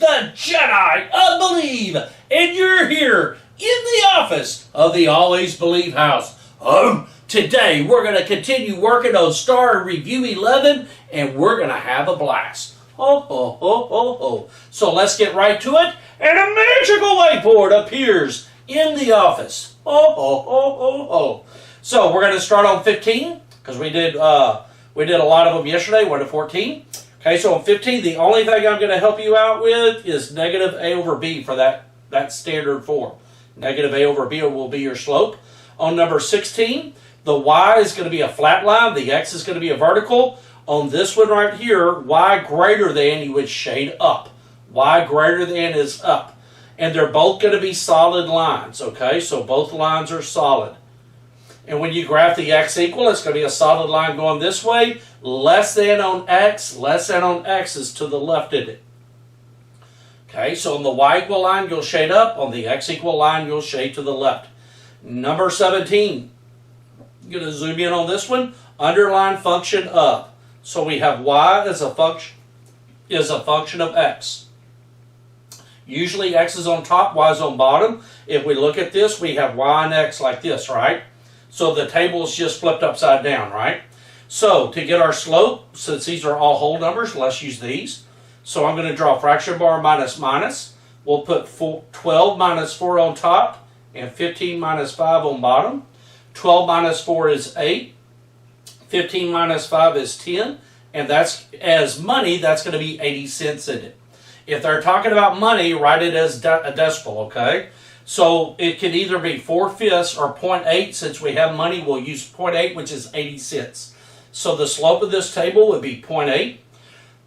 the Jedi of Believe, and you're here in the office of the Always Believe House. Today we're going to continue working on Staar Review 11, and we're going to have a blast. Ho, ho, ho, ho, ho. So let's get right to it, and a magical whiteboard appears in the office. Ho, ho, ho, ho, ho. So we're going to start on 15, because we did a lot of them yesterday, 1 to 14. Okay, so on 15, the only thing I'm going to help you out with is negative a over b for that standard form. Negative a over b will be your slope. On number 16, the y is going to be a flat line. The x is going to be a vertical. On this one right here, y greater than, you would shade up. Y greater than is up. And they're both going to be solid lines, okay? So both lines are solid. And when you graph the x equal, it's going to be a solid line going this way. Less than on x is to the left of it. Okay, so on the y equal line, you'll shade up. On the x equal line, you'll shade to the left. Number 17. I'm going to zoom in on this one. Underline function of. So we have y as a function of x. Usually x is on top, y is on bottom. If we look at this, we have y and x like this, right? So the table is just flipped upside down, right? So to get our slope, since these are all whole numbers, let's use these. So I'm going to draw fraction bar minus minus. We'll put 12 minus 4 on top and 15 minus 5 on bottom. 12 minus 4 is 8. 15 minus 5 is 10. And that's, as money, that's going to be 80 cents in it. If they're talking about money, write it as a decimal, okay? So it can either be 4/5 or 0.8. Since we have money, we'll use 0.8, which is 80 cents. So the slope of this table would be 0.8.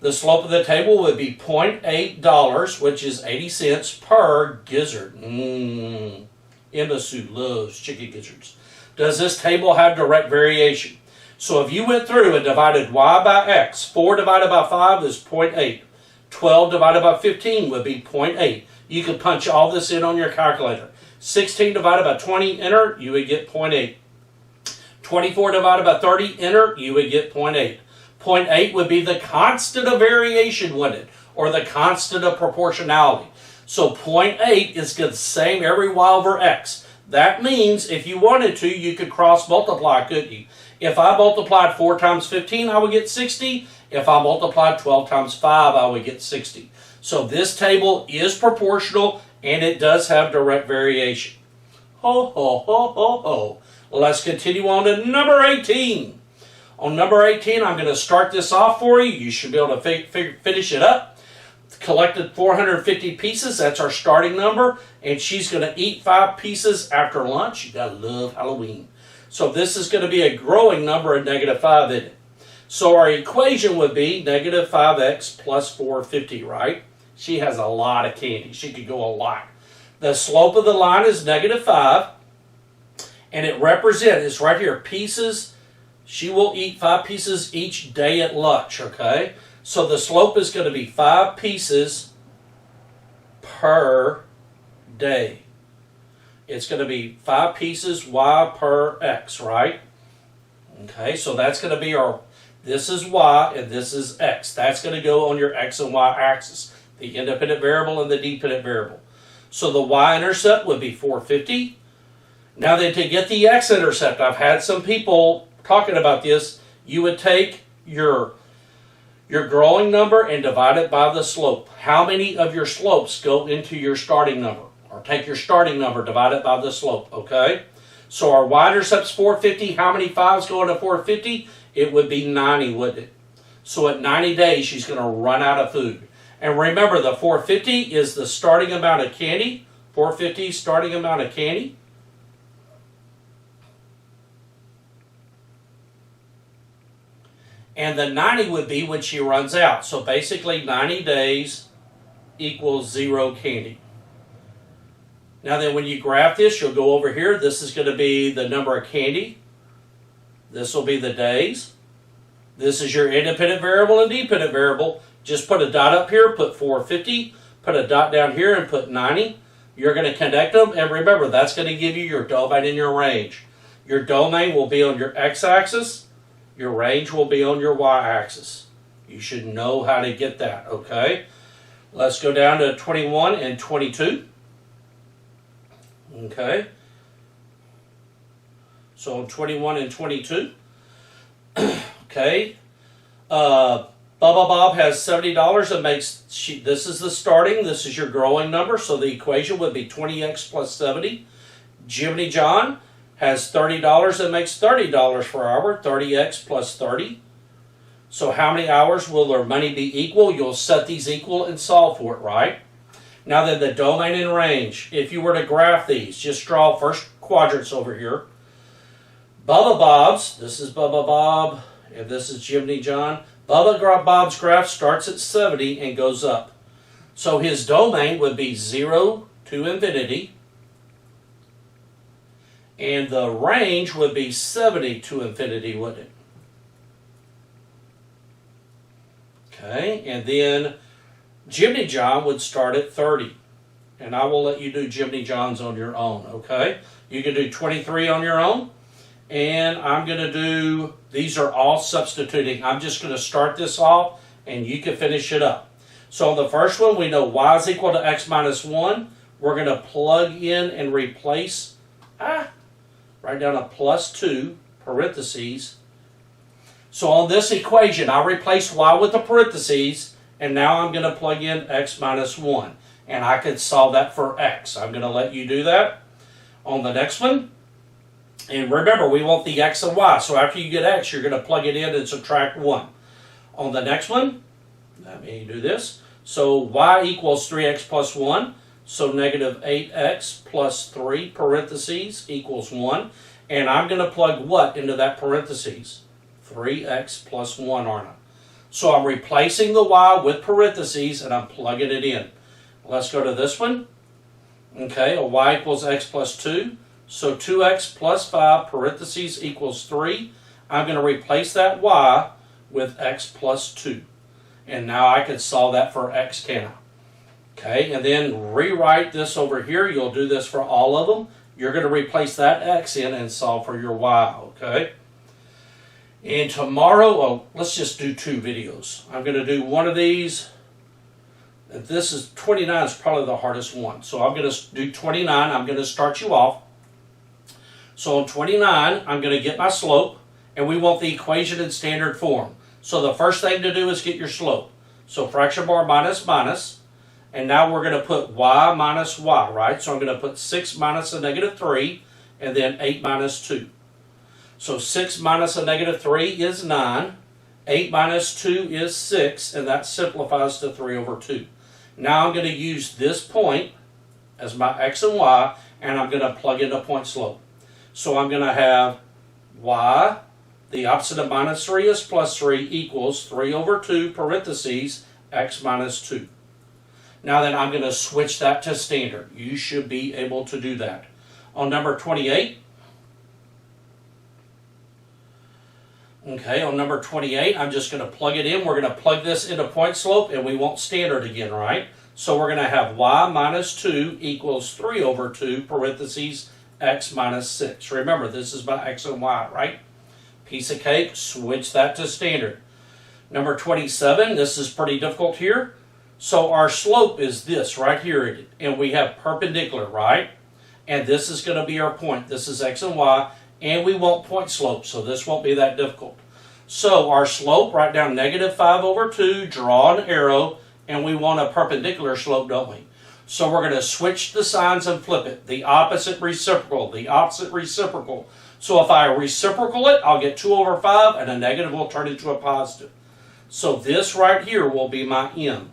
The slope of the table would be $0.8, which is 80 cents per gizzard. Emma Sue loves chicken gizzards. Does this table have direct variation? So if you went through and divided y by x, 4 divided by 5 is 0.8. 12 divided by 15 would be 0.8. You could punch all this in on your calculator. 16 divided by 20, enter, you would get 0.8. 24 divided by 30, enter, you would get 0.8. 0.8 would be the constant of variation, wouldn't it? Or the constant of proportionality. So 0.8 is the same every y over x. That means if you wanted to, you could cross multiply, couldn't you? If I multiplied 4 times 15, I would get 60. If I multiplied 12 times 5, I would get 60. So this table is proportional, and it does have direct variation. Ho, ho, ho, ho, ho. Let's continue on to number 18. On number 18, I'm going to start this off for you. You should be able to finish it up. Collected 450 pieces. That's our starting number. And she's going to eat 5 pieces after lunch. You got to love Halloween. So this is going to be a growing number of negative 5 in it. So our equation would be negative 5x plus 450, right? She has a lot of candy. She could go a lot. The slope of the line is negative 5. And it represents, it's right here, pieces. She will eat 5 pieces each day at lunch, okay? So the slope is going to be 5 pieces per day. It's going to be 5 pieces y per x, right? Okay, so that's going to be our, this is y and this is x. That's going to go on your x and y axis. The independent variable and the dependent variable. So the y-intercept would be 450. Now then, to get the x-intercept, I've had some people talking about this. You would take your growing number and divide it by the slope. How many of your slopes go into your starting number? Or take your starting number, divide it by the slope, okay? So our y-intercept's 450. How many 5s go into 450? It would be 90, wouldn't it? So at 90 days, she's going to run out of food. And remember, the 450 is the starting amount of candy. 450 starting amount of candy. And the 90 would be when she runs out. So basically 90 days equals 0 candy. Now then, when you graph this, you'll go over here. This is going to be the number of candy. This will be the days. This is your independent variable and dependent variable. Just put a dot up here, put 450, put a dot down here, and put 90. You're going to connect them, and remember, that's going to give you your domain and your range. Your domain will be on your x-axis. Your range will be on your y-axis. You should know how to get that, okay? Let's go down to 21 and 22. Okay. So 21 and 22. Okay. Bubba Bob has $70. It makes, this is the starting, this is your growing number, so the equation would be 20x plus 70. Jiminy John has $30. It makes $30 per hour, 30x plus 30. So how many hours will their money be equal? You'll set these equal and solve for it, right? Now then, the domain and range. If you were to graph these, just draw first quadrants over here. Bubba Bob's, this is Bubba Bob, and this is Jiminy John. Bubba Bob's graph starts at 70 and goes up. So his domain would be 0 to infinity. And the range would be 70 to infinity, wouldn't it? Okay, and then Jiminy John would start at 30. And I will let you do Jiminy John's on your own, okay? You can do 23 on your own. And I'm going to do, these are all substituting. I'm just going to start this off and you can finish it up. So on the first one, we know y is equal to x minus 1. We're going to plug in and replace, write down a plus 2, parentheses. So on this equation, I replaced y with the parentheses, and now I'm going to plug in x minus 1. And I could solve that for x. I'm going to let you do that. On the next one, and remember, we want the x and y. So after you get x, you're going to plug it in and subtract 1. On the next one, let me do this. So y equals 3x plus 1. So negative 8x plus 3 parentheses equals 1. And I'm going to plug what into that parentheses? 3x plus 1, aren't I? So I'm replacing the y with parentheses and I'm plugging it in. Let's go to this one. Okay, a y equals x plus 2. So 2x plus 5 parentheses equals 3. I'm going to replace that y with x plus 2. And now I can solve that for x, can I? Okay, and then rewrite this over here. You'll do this for all of them. You're going to replace that x in and solve for your y, okay? And tomorrow, let's just do 2 videos. I'm going to do one of these. This is 29 is probably the hardest one. So I'm going to do 29. I'm going to start you off. So on 29, I'm going to get my slope, and we want the equation in standard form. So the first thing to do is get your slope. So fraction bar minus minus, and now we're going to put y minus y, right? So I'm going to put 6 minus a negative 3, and then 8 minus 2. So 6 minus a negative 3 is 9. 8 minus 2 is 6, and that simplifies to 3 over 2. Now I'm going to use this point as my x and y, and I'm going to plug in a point slope. So I'm going to have y, the opposite of minus 3 is plus 3, equals 3 over 2, parentheses, x minus 2. Now then, I'm going to switch that to standard. You should be able to do that. On number 28, okay, on number 28, I'm just going to plug it in. We're going to plug this into point slope, and we want standard again, right? So we're going to have y minus 2 equals 3 over 2, parentheses, x minus 6. Remember, this is my x and y, right? Piece of cake, switch that to standard. Number 27, this is pretty difficult here. So our slope is this right here, and we have perpendicular, right? And this is going to be our point. This is x and y, and we want point slope, so this won't be that difficult. So our slope, write down negative 5 over 2, draw an arrow, and we want a perpendicular slope, don't we? So we're going to switch the signs and flip it. The opposite reciprocal, the opposite reciprocal. So if I reciprocal it, I'll get 2 over 5, and a negative will turn into a positive. So this right here will be my m.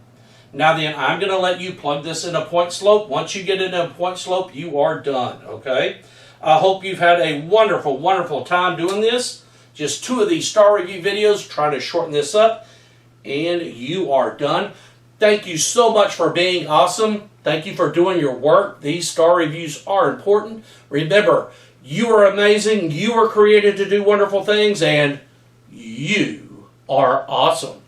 Now then, I'm going to let you plug this in a point slope. Once you get into a point slope, you are done, okay? I hope you've had a wonderful, wonderful time doing this. Just 2 of these star review videos, trying to shorten this up, and you are done. Thank you so much for being awesome. Thank you for doing your work. These star reviews are important. Remember, you are amazing. You are created to do wonderful things, and you are awesome.